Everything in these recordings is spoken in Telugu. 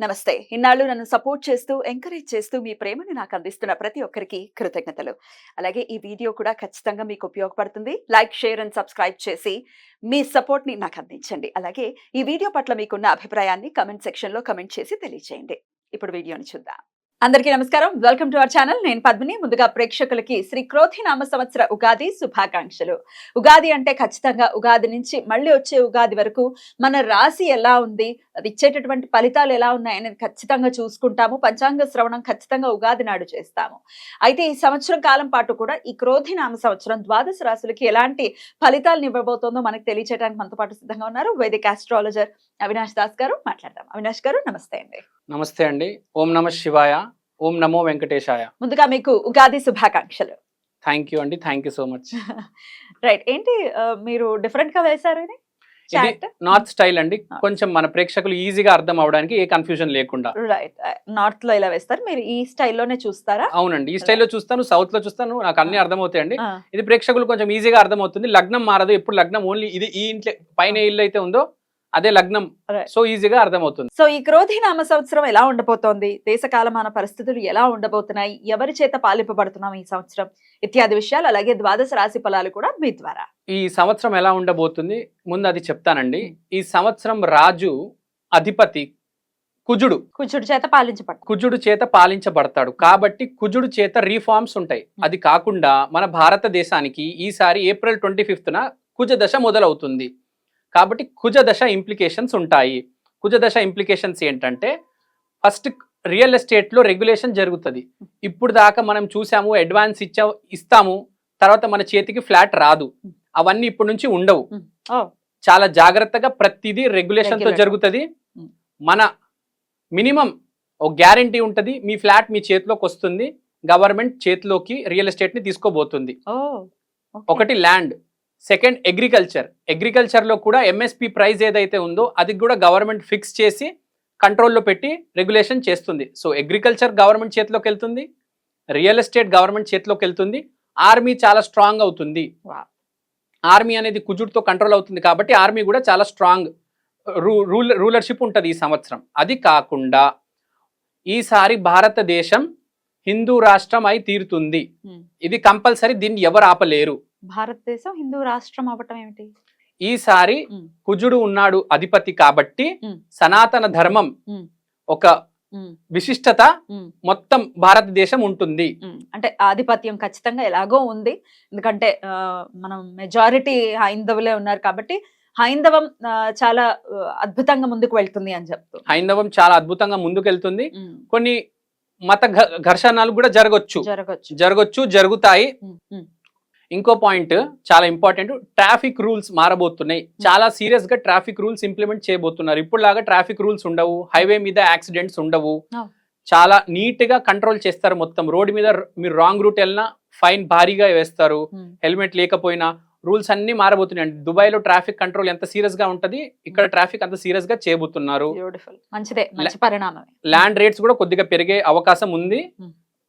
నమస్తే. ఇన్నాళ్ళు నన్ను సపోర్ట్ చేస్తూ, ఎంకరేజ్ చేస్తూ మీ ప్రేమని నాకు అందిస్తున్న ప్రతి ఒక్కరికి కృతజ్ఞతలు. అలాగే ఈ వీడియో కూడా ఖచ్చితంగా మీకు ఉపయోగపడుతుంది. లైక్, షేర్ అండ్ సబ్స్క్రైబ్ చేసి మీ సపోర్ట్‌ని నాకు అందించండి. అలాగే ఈ వీడియో పట్ల మీకున్న అభిప్రాయాన్ని కామెంట్ సెక్షన్‌లో కామెంట్ చేసి తెలియజేయండి. ఇప్పుడు వీడియోని చూద్దాం. అందరికీ నమస్కారం. Welcome to our channel. నేను పద్మిని. ముందుగా ప్రేక్షకులకి శ్రీ క్రోధి నామ సంవత్సర ఉగాది శుభాకాంక్షలు. ఉగాది అంటే ఖచ్చితంగా ఉగాది నుంచి మళ్ళీ వచ్చే ఉగాది వరకు మన రాశి ఎలా ఉంది, అది ఇచ్చేటటువంటి ఫలితాలు ఎలా ఉన్నాయి అనేది ఖచ్చితంగా చూసుకుంటాము. పంచాంగ శ్రవణం ఖచ్చితంగా ఉగాది నాడు చేస్తాము. అయితే ఈ సంవత్సరం కాలం పాటు కూడా ఈ క్రోధి నామ సంవత్సరం ద్వాదశ రాశులకి ఎలాంటి ఫలితాలను ఇవ్వబోతోందో మనకు తెలియచేయడానికి మనతో పాటు సిద్ధంగా ఉన్నారు వైదిక ఆస్ట్రాలజర్ అవినాష్ దాస్ గారు. మాట్లాడదాం. అవినాష్ గారు నమస్తే అండి. నమస్తే అండి. ఓం నమ శివాయ. ఓం నమో వెంకటేశాయ. ముందుగా మీకు ఉగాది శుభాకాంక్షలు. థ్యాంక్ యూ అండి. Thank you so much. Right. ఏంటి మీరు డిఫరెంట్ గా వేశారు ఇది? ఇది నార్త్ స్టైల్ అండి. కొంచెం మన ప్రేక్షకులు ఈజీగా అర్థం అవడానికి ఏ కన్ఫ్యూజన్ లేకుండా. రైట్. నార్త్ లో ఇలా వేస్తారు, మీరు ఈ స్టైల్లోనే చూస్తారా? అవునండి, ఈ స్టైల్లో చూస్తాను, సౌత్ లో చూస్తాను, నాకు అన్ని అర్థమవుతాయండి. ఇది ప్రేక్షకులు కొంచెం ఈజీగా అర్థమవుతుంది. లగ్నం మారదు, ఎప్పుడు లగ్నం ఓన్లీ ఇది ఈ ఇంట్లో పైన ఇల్లు అయితే ఉందో అదే లగ్నం. సో ఈజీగా అర్థమవుతుంది. సో ఈ క్రోధి నామ సంవత్సరం ఎలా ఉండబోతోంది, దేశకాలమాన పరిస్థితులు ఎలా ఉండబోతున్నాయి, ఎవరి చేత పాలింపబడుతున్నాం ఈ సంవత్సరం ఇత్యాది విషయాలు, అలాగే ద్వాదశ రాశి ఫలాలు కూడా మీ ద్వారా. ఈ సంవత్సరం ఎలా ఉండబోతుంది ముందు అది చెప్తానండి. ఈ సంవత్సరం రాజు అధిపతి కుజుడు కుజుడు చేత పాలించబడతాడు. కాబట్టి కుజుడు చేత రీఫార్మ్స్ ఉంటాయి. అది కాకుండా మన భారతదేశానికి ఈసారి ఏప్రిల్ 25న కుజ దశ మొదలవుతుంది. కాబట్టి కుజ దశ ఇంప్లికేషన్స్ ఉంటాయి. కుజ దశ ఇంప్లికేషన్స్ ఏంటంటే, ఫస్ట్ రియల్ ఎస్టేట్లో రెగ్యులేషన్ జరుగుతుంది. ఇప్పుడు దాకా మనం చూసాము, అడ్వాన్స్ ఇస్తాము, తర్వాత మన చేతికి ఫ్లాట్ రాదు. అవన్నీ ఇప్పటి నుంచి ఉండవు. చాలా జాగ్రత్తగా ప్రతిదీ రెగ్యులేషన్తో జరుగుతుంది. మన మినిమం ఒక గ్యారంటీ ఉంటుంది, మీ ఫ్లాట్ మీ చేతిలోకి వస్తుంది. గవర్నమెంట్ చేతిలోకి రియల్ ఎస్టేట్ని తీసుకోబోతుంది. ఒకటి ల్యాండ్, సెకండ్ అగ్రికల్చర్లో కూడా ఎంఎస్పి ప్రైస్ ఏదైతే ఉందో అది కూడా గవర్నమెంట్ ఫిక్స్ చేసి కంట్రోల్లో పెట్టి రెగ్యులేషన్ చేస్తుంది. సో అగ్రికల్చర్ గవర్నమెంట్ చేతిలోకి వెళ్తుంది, రియల్ ఎస్టేట్ గవర్నమెంట్ చేతిలోకి వెళ్తుంది. ఆర్మీ చాలా స్ట్రాంగ్ అవుతుంది. ఆర్మీ అనేది కుజుడితో కంట్రోల్ అవుతుంది కాబట్టి ఆర్మీ కూడా చాలా స్ట్రాంగ్ రూలర్షిప్ ఉంటుంది ఈ సంవత్సరం. అది కాకుండా ఈసారి భారతదేశం హిందూ రాష్ట్రం అయి తీరుతుంది. ఇది కంపల్సరీ, దీన్ని ఎవరు ఆపలేరు. భారతదేశం హిందూ రాష్ట్రం అవ్వటం ఏమిటి? ఈసారి కుజుడు ఉన్నాడు అధిపతి కాబట్టి సనాతన ధర్మం ఒక విశిష్టత మొత్తం భారతదేశం ఉంటుంది. అంటే ఆధిపత్యం ఖచ్చితంగా ఎలాగో ఉంది, ఎందుకంటే మనం మెజారిటీ హైందవులే ఉన్నారు కాబట్టి హైందవం చాలా అద్భుతంగా ముందుకు వెళ్తుంది అని చెప్తూ. హైందవం చాలా అద్భుతంగా ముందుకు వెళ్తుంది. కొన్ని మత ఘర్షణలు కూడా జరుగుతాయి. ఇంకో పాయింట్ చాలా ఇంపార్టెంట్, ట్రాఫిక్ రూల్స్ మారబోతున్నాయి. చాలా సీరియస్ గా ట్రాఫిక్ రూల్స్ ఇంప్లిమెంట్ చేయబోతున్నారు. ఇప్పుడు లాగా ట్రాఫిక్ రూల్స్ ఉండవు, హైవే మీద యాక్సిడెంట్స్ ఉండవు. చాలా నీట్ గా కంట్రోల్ చేస్తారు. మొత్తం రోడ్డు మీద మీరు రాంగ్ రూట్ వెళ్ళినా ఫైన్ భారీగా వేస్తారు. హెల్మెట్ లేకపోయినా రూల్స్ అన్ని మారబోతున్నాయి. దుబాయ్ లో ట్రాఫిక్ కంట్రోల్ ఎంత సీరియస్ గా ఉంటది, ఇక్కడ ట్రాఫిక్ అంత సీరియస్ గా చేయబోతున్నారు. ల్యాండ్ రేట్స్ కూడా కొద్దిగా పెరిగే అవకాశం ఉంది.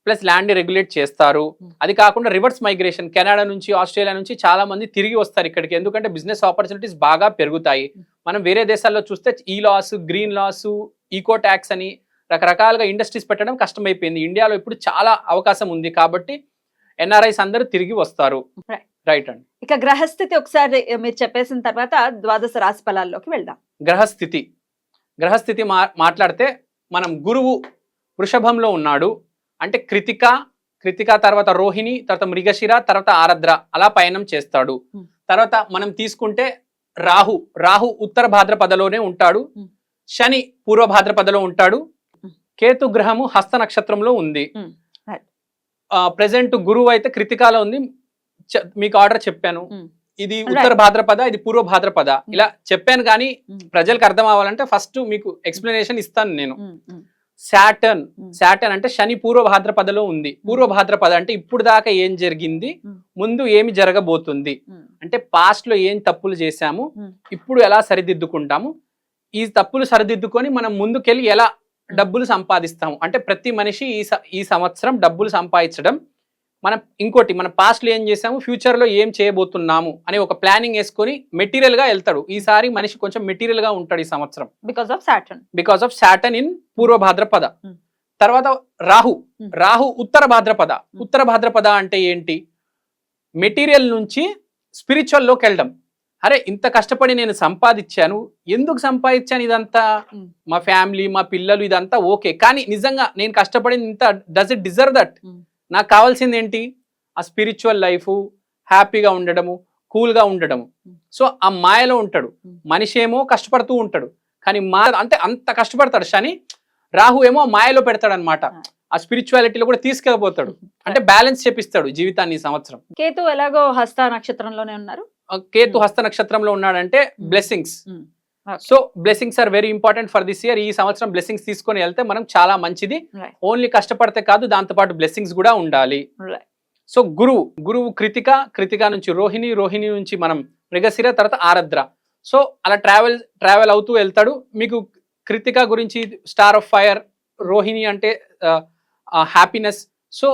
ప్లస్ ల్యాండ్ రెగ్యులేట్ చేస్తారు. అది కాకుండా రివర్స్ మైగ్రేషన్, కెనడా నుంచి ఆస్ట్రేలియా నుంచి చాలా మంది తిరిగి వస్తారు ఇక్కడికి. ఎందుకంటే బిజినెస్ ఆపర్చునిటీస్ బాగా పెరుగుతాయి. మనం వేరే దేశాల్లో చూస్తే ఈ laws, green laws, eco tax అని రకరకాలుగా ఇండస్ట్రీస్ పెట్టడం కష్టమైపోయింది. ఇండియాలో ఇప్పుడు చాలా అవకాశం ఉంది కాబట్టి ఎన్ఆర్ఐస్ అందరూ తిరిగి వస్తారు. రైట్ అండి. ఇక గ్రహస్థితి ఒకసారి మీరు చెప్పేసిన తర్వాత ద్వాదశ రాశి ఫలాల్లోకి వెళ్దాం. గ్రహస్థితి మాట్లాడితే మనం గురువు వృషభంలో ఉన్నాడు. అంటే కృతిక తర్వాత రోహిణి, తర్వాత మృగశిర, తర్వాత ఆరద్ర అలా పయనం చేస్తాడు. తర్వాత మనం తీసుకుంటే రాహు ఉత్తర భాద్రపదలోనే ఉంటాడు. శని పూర్వ భాద్రపదలో ఉంటాడు. కేతు గ్రహము హస్త నక్షత్రంలో ఉంది. ప్రెసెంట్ గురువు అయితే కృతికాలో ఉంది. మీకు ఆర్డర్ చెప్పాను, ఇది ఉత్తర భాద్రపద, ఇది పూర్వ భాద్రపద, ఇలా చెప్పాను. కానీ ప్రజలకు అర్థం అవ్వాలంటే ఫస్ట్ మీకు ఎక్స్ప్లెనేషన్ ఇస్తాను నేను. శాటర్న్ అంటే శని పూర్వ భాద్రపదలో ఉంది. పూర్వ భాద్రపద అంటే ఇప్పుడు దాకా ఏం జరిగింది, ముందు ఏమి జరగబోతుంది, అంటే పాస్ట్ లో ఏం తప్పులు చేశాము, ఇప్పుడు ఎలా సరిదిద్దుకుంటాము, ఈ తప్పులు సరిదిద్దుకొని మనం ముందుకెళ్ళి ఎలా డబ్బులు సంపాదిస్తాము. అంటే ప్రతి మనిషి ఈ సంవత్సరం డబ్బులు సంపాదించడం మనం ఇంకోటి మన పాస్ట్లో ఏం చేసాము, ఫ్యూచర్లో ఏం చేయబోతున్నాము అనే ఒక ప్లానింగ్ వేసుకొని మెటీరియల్గా వెళ్తాడు. ఈసారి మనిషి కొంచెం మెటీరియల్గా ఉంటాడు ఈ సంవత్సరం బికాస్ ఆఫ్ సాటర్న్ ఇన్ పూర్వ భాద్రపద. తర్వాత రాహు ఉత్తర భాద్రపద. ఉత్తర భాద్రపద అంటే ఏంటి, మెటీరియల్ నుంచి స్పిరిచువల్లోకి వెళ్ళడం. అరే ఇంత కష్టపడి నేను సంపాదించాను, ఎందుకు సంపాదించాను ఇదంతా, మా ఫ్యామిలీ మా పిల్లలు ఇదంతా ఓకే, కానీ నిజంగా నేను కష్టపడింది ఇంత, డస్ ఇట్ డిజర్వ్ దట్? నాకు కావాల్సింది ఏంటి, ఆ స్పిరిచువల్ లైఫ్, హ్యాపీగా ఉండడము, కూల్గా ఉండడము. సో ఆ మాయలో ఉంటాడు మనిషి, ఏమో కష్టపడుతూ ఉంటాడు, కానీ అంటే అంత కష్టపడతాడు శని. రాహు ఏమో మాయలో పెడతాడు అనమాట, ఆ స్పిరిచువాలిటీలో కూడా తీసుకెళ్ళిపోతాడు, అంటే బ్యాలెన్స్ చేపిస్తాడు జీవితాన్ని ఈ సంవత్సరం. కేతు ఎలాగో హస్త నక్షత్రంలోనే ఉన్నారు. కేతు హస్త నక్షత్రంలో ఉన్నాడంటే blessings. So blessings are very important for this year. ఈ సంవత్సరం బ్లెస్సింగ్స్ తీసుకొని వెళ్తే మనం చాలా మంచిది. ఓన్లీ కష్టపడితే కాదు, దాంతో పాటు బ్లెస్సింగ్స్ కూడా ఉండాలి. సో గురువు కృతిక నుంచి రోహిణి నుంచి మనం మృగశిర, తర్వాత ఆరద్ర. సో అలా ట్రావెల్ అవుతూ వెళ్తాడు. మీకు కృతిక గురించి స్టార్ ఆఫ్ ఫైర్, రోహిణి అంటే హ్యాపీనెస్. సో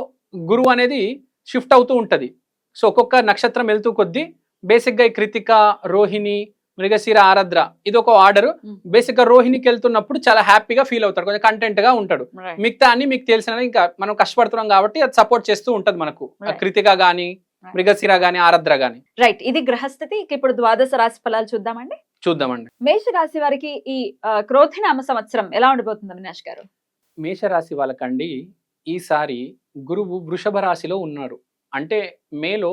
గురువు అనేది షిఫ్ట్ అవుతూ ఉంటది. సో ఒక్కొక్క నక్షత్రం వెళ్తూ కొద్దీ బేసిక్గా ఈ కృతిక, రోహిణి, మృగశిర, ఆరద్ర ఇది ఒక ఆర్డర్. బేసిక్ గా రోహిణికి వెళ్తున్నప్పుడు చాలా హ్యాపీగా ఫీల్ అవుతాడు, కొంచెం కంటెంట్ గా ఉంటాడు. మిగతా అన్ని మీకు తెలిసిన, ఇంకా మనం కష్టపడుతున్నాం కాబట్టి అది సపోర్ట్ చేస్తూ ఉంటది మనకు, కృతిక గాని, మృగశిర గాని, ఆరద్ర గాని. రైట్, ఇది గ్రహస్థితి. ఇప్పుడు ద్వాదశ రాశి ఫలాలు చూద్దామండి. మేష రాశి వారికి ఈ క్రోధినామ సంవత్సరం ఎలా ఉండబోతుంది అవినాష్ గారు? మేషరాశి వాళ్ళకండి ఈసారి గురువు వృషభ రాశిలో ఉన్నారు. అంటే మేలో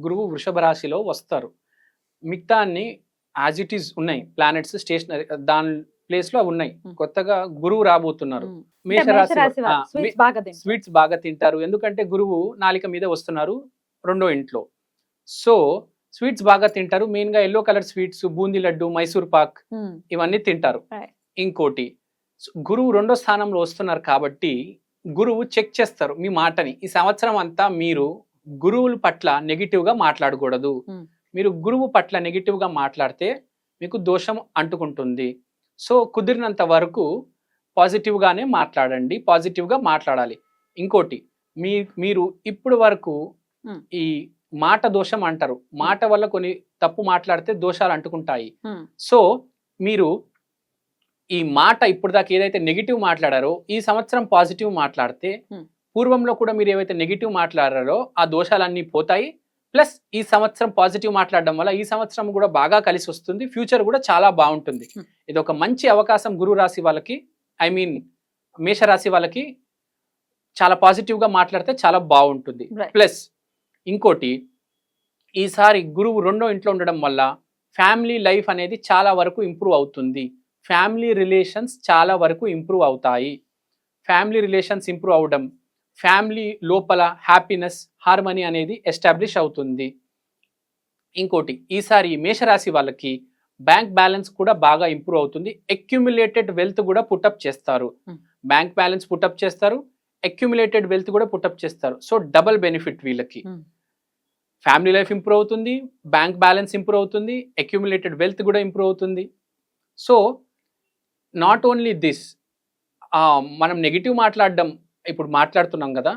గురువు వృషభ రాశిలో వస్తారు. మిగతా అన్ని యాజ్ ఇట్ ఈస్ ఉన్నాయి, ప్లానెట్స్ స్టేషనరీ దాని ప్లేస్ లో ఉన్నాయి. కొత్తగా గురువు రాబోతున్నారు. మేషరాశి స్వీట్స్ బాగా తింటారు, ఎందుకంటే గురువు నాలిక మీద వస్తున్నారు 2వ ఇంట్లో. సో స్వీట్స్ బాగా తింటారు, మెయిన్ గా yellow colour sweets, boondi laddu, Mysore Pak ఇవన్నీ తింటారు. ఇంకోటి, గురువు 2వ స్థానంలో వస్తున్నారు కాబట్టి గురువు చెక్ చేస్తారు మీ మాటని. ఈ సంవత్సరం అంతా మీరు గురువుల పట్ల నెగిటివ్ గా మాట్లాడకూడదు. మీరు గురువు పట్ల నెగిటివ్ గా మాట్లాడితే మీకు దోషం అంటుకుంటుంది. సో కుదిరినంత వరకు పాజిటివ్ గానే మాట్లాడండి, పాజిటివ్ గా మాట్లాడాలి. ఇంకోటి, మీరు ఇప్పుడు వరకు ఈ మాట దోషం అంటారు, మాట వల్ల కొన్ని తప్పు మాట్లాడితే దోషాలు అంటుకుంటాయి. సో మీరు ఈ మాట ఇప్పుడు దాకా ఏదైతే నెగిటివ్ మాట్లాడారో ఈ సంవత్సరం పాజిటివ్ మాట్లాడితే, పూర్వంలో కూడా మీరు ఏవైతే నెగిటివ్ మాట్లాడారో ఆ దోషాలన్నీ పోతాయి. ప్లస్ ఈ సంవత్సరం పాజిటివ్ మాట్లాడడం వల్ల ఈ సంవత్సరం కూడా బాగా కలిసి వస్తుంది, ఫ్యూచర్ కూడా చాలా బాగుంటుంది. ఇది ఒక మంచి అవకాశం గురు రాశి వాళ్ళకి, ఐ మీన్ మేషరాశి వాళ్ళకి. చాలా పాజిటివ్ గా మాట్లాడితే చాలా బాగుంటుంది. ప్లస్ ఇంకోటి, ఈసారి గురువు 2వ ఇంట్లో ఉండడం వల్ల ఫ్యామిలీ లైఫ్ అనేది చాలా వరకు ఇంప్రూవ్ అవుతుంది. ఫ్యామిలీ రిలేషన్స్ చాలా వరకు ఇంప్రూవ్ అవుతాయి. ఫ్యామిలీ రిలేషన్స్ ఇంప్రూవ్ అవడం, ఫ్యామిలీ లోపల హ్యాపీనెస్, హార్మనీ అనేది ఎస్టాబ్లిష్ అవుతుంది. ఇంకోటి, ఈసారి మేషరాశి వాళ్ళకి బ్యాంక్ బ్యాలెన్స్ కూడా బాగా ఇంప్రూవ్ అవుతుంది. అక్యుములేటెడ్ వెల్త్ కూడా పుటప్ చేస్తారు. బ్యాంక్ బ్యాలెన్స్ పుటప్ చేస్తారు, అక్యుములేటెడ్ వెల్త్ కూడా పుటప్ చేస్తారు. సో డబుల్ బెనిఫిట్ వీళ్ళకి. ఫ్యామిలీ లైఫ్ ఇంప్రూవ్ అవుతుంది, బ్యాంక్ బ్యాలెన్స్ ఇంప్రూవ్ అవుతుంది, అక్యుములేటెడ్ వెల్త్ కూడా ఇంప్రూవ్ అవుతుంది. సో నాట్ ఓన్లీ దిస్, మనం నెగిటివ్ మాట్లాడడం ఇప్పుడు మాట్లాడుతున్నాం కదా,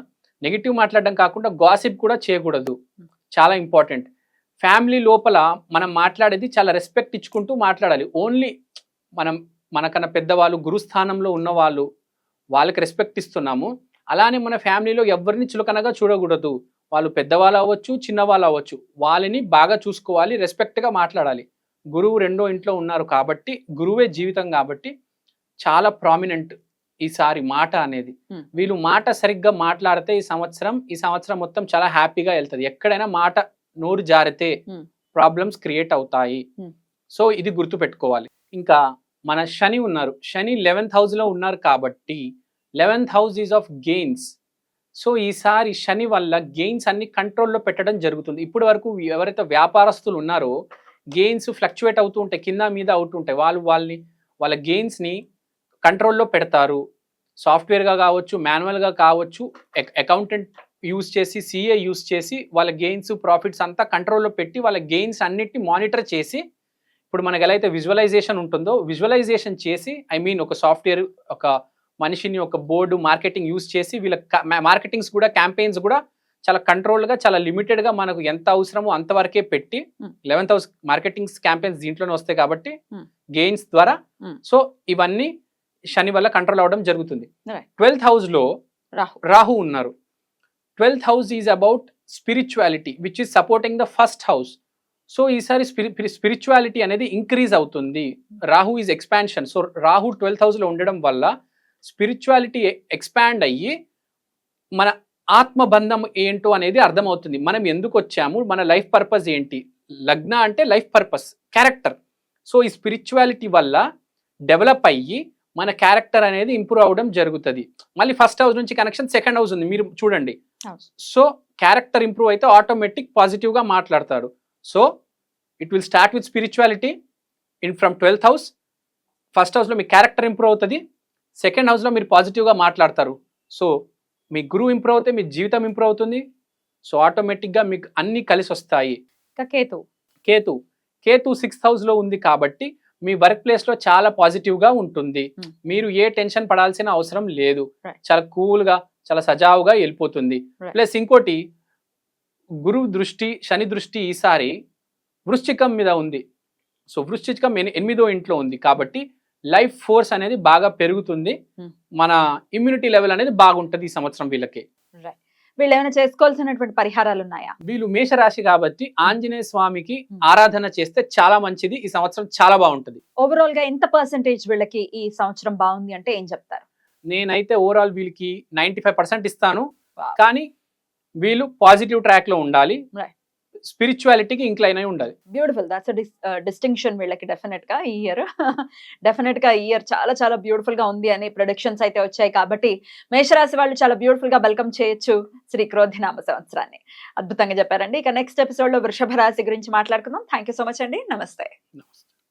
నెగిటివ్ మాట్లాడడం కాకుండా గాసిప్ కూడా చేయకూడదు, చాలా ఇంపార్టెంట్. ఫ్యామిలీ లోపల మనం మాట్లాడేది చాలా రెస్పెక్ట్ ఇచ్చుకుంటూ మాట్లాడాలి. ఓన్లీ మనకన్నా పెద్దవాళ్ళు, గురుస్థానంలో ఉన్న వాళ్ళకి రెస్పెక్ట్ ఇస్తున్నాము, అలానే మన ఫ్యామిలీలో ఎవరిని చులకనగా చూడకూడదు. వాళ్ళు పెద్దవాళ్ళు అవ్వచ్చు, చిన్నవాళ్ళు అవ్వచ్చు, వాళ్ళని బాగా చూసుకోవాలి, రెస్పెక్ట్గా మాట్లాడాలి. గురువు 2వ ఇంట్లో ఉన్నారు కాబట్టి, గురువే జీవితం కాబట్టి చాలా ప్రామినెంట్ ఈసారి మాట అనేది. వీళ్ళు మాట సరిగ్గా మాట్లాడితే ఈ సంవత్సరం మొత్తం చాలా హ్యాపీగా వెళ్తుంది. ఎక్కడైనా మాట నోరు జారితే ప్రాబ్లమ్స్ క్రియేట్ అవుతాయి. సో ఇది గుర్తు పెట్టుకోవాలి. ఇంకా మన శని ఉన్నారు, శని 11th హౌస్ లో ఉన్నారు కాబట్టి 11th house is of gains. So ఈసారి శని వల్ల గెయిన్స్ అన్ని కంట్రోల్లో పెట్టడం జరుగుతుంది. ఇప్పటి వరకు ఎవరైతే వ్యాపారస్తులు ఉన్నారో గెయిన్స్ ఫ్లక్చువేట్ అవుతూ ఉంటాయి, కింద మీద అవుతుంటాయి. వాళ్ళ గెయిన్స్ని కంట్రోల్లో పెడతారు. సాఫ్ట్వేర్గా కావచ్చు, మాన్యువల్గా కావచ్చు, అకౌంటెంట్ యూజ్ చేసి, సిఏ యూజ్ చేసి వాళ్ళ గెయిన్స్, ప్రాఫిట్స్ అంతా కంట్రోల్లో పెట్టి వాళ్ళ గెయిన్స్ అన్నిటిని మానిటర్ చేసి, ఇప్పుడు మనకి ఎలా అయితే విజువలైజేషన్ ఉంటుందో విజువలైజేషన్ చేసి, ఐ మీన్ ఒక సాఫ్ట్వేర్, ఒక మనిషిని, ఒక బోర్డు, మార్కెటింగ్ యూజ్ చేసి వీళ్ళ మార్కెటింగ్స్ కూడా, క్యాంపెయిన్స్ కూడా చాలా కంట్రోల్ గా చాలా లిమిటెడ్ గా మనకు ఎంత అవసరమో అంతవరకే పెట్టి 11th హౌస్ మార్కెటింగ్ క్యాంపెయిన్స్ దీంట్లోనే వస్తాయి కాబట్టి గెయిన్స్ ద్వారా సో ఇవన్నీ శని వల్ల కంట్రోల్ అవడం జరుగుతుంది. 12th హౌస్ లో రాహు ఉన్నారు. 12th house is about spirituality which is supporting the first house. So ఈసారి స్పిరిచువాలిటీ అనేది ఇంక్రీజ్ అవుతుంది. Rahu is expansion. So Rahu 12th house లో ఉండడం వల్ల స్పిరిచువాలిటీ ఎక్స్పాండ్ అయ్యి మన ఆత్మబంధం ఏంటో అనేది అర్థమవుతుంది. మనం ఎందుకు వచ్చాము, మన లైఫ్ పర్పస్ ఏంటి. లగ్న అంటే లైఫ్ పర్పస్, క్యారెక్టర్. సో ఈ స్పిరిచువాలిటీ వల్ల డెవలప్ అయ్యి మన క్యారెక్టర్ అనేది ఇంప్రూవ్ అవ్వడం జరుగుతుంది. మళ్ళీ ఫస్ట్ హౌస్ నుంచి కనెక్షన్ సెకండ్ హౌస్ ఉంది, మీరు చూడండి. సో క్యారెక్టర్ ఇంప్రూవ్ అయితే ఆటోమేటిక్ పాజిటివ్ గా మాట్లాడతాడు. So it will start with spirituality from 12th house. First house లో మీ క్యారెక్టర్ ఇంప్రూవ్ అవుతుంది, సెకండ్ హౌస్ లో మీరు పాజిటివ్ గా మాట్లాడతారు. సో మీ గురువు ఇంప్రూవ్ అవుతే మీ జీవితం ఇంప్రూవ్ అవుతుంది. సో ఆటోమేటిక్ గా మీకు అన్ని కలిసి వస్తాయి. కేతు 6th హౌస్ లో ఉంది కాబట్టి మీ వర్క్ ప్లేస్ లో చాలా పాజిటివ్ గా ఉంటుంది. మీరు ఏ టెన్షన్ పడాల్సిన అవసరం లేదు. చాలా కూల్ గా చాలా సజావుగా వెళ్ళిపోతుంది. ప్లస్ ఇంకోటి, గురువు దృష్టి శని దృష్టి ఈసారి వృశ్చికం మీద ఉంది. సో వృశ్చికం 8వ ఇంట్లో ఉంది కాబట్టి లైఫ్ ఫోర్స్ అనేది బాగా పెరుగుతుంది. మన ఇమ్యూనిటీ లెవెల్ అనేది బాగుంటుంది ఈ సంవత్సరం వీళ్ళకి. వీళ్ళు ఏమైనా చేసుకోవాల్సినటువంటి పరిహారాలు ఉన్నాయా? వీళ్ళు మేషరాశి కాబట్టి ఆంజనేయ స్వామికి ఆరాధన చేస్తే చాలా మంచిది. ఈ సంవత్సరం చాలా బాగుంటుంది. ఓవరాల్ గా ఎంత పర్సెంటేజ్ వీళ్ళకి ఈ సంవత్సరం బాగుంది అంటే ఏం చెప్తారు? నేనైతే ఓవరాల్ వీళ్ళకి 95% ఇస్తాను. కానీ వీళ్ళు పాజిటివ్ ట్రాక్ లో ఉండాలి, స్పిరిచువాలిటీకి ఇంక్లైన్ అయి ఉండాలి. బ్యూటిఫుల్, దాట్స్ డిస్టింక్షన్ వీళ్ళకి. డెఫినెట్ గా ఈ ఇయర్ చాలా చాలా బ్యూటిఫుల్ గా ఉంది అని ప్రొడిక్షన్స్ అయితే వచ్చాయి కాబట్టి మేషరాశి వాళ్ళు చాలా బ్యూటిఫుల్ గా వెల్కమ్ చేయొచ్చు శ్రీ క్రోధినామ సంవత్సరాన్ని. అద్భుతంగా చెప్పారండి. ఇక నెక్స్ట్ ఎపిసోడ్ లో వృషభ రాశి గురించి మాట్లాడుకుందాం. థ్యాంక్ యూ సో మచ్ అండి. నమస్తే.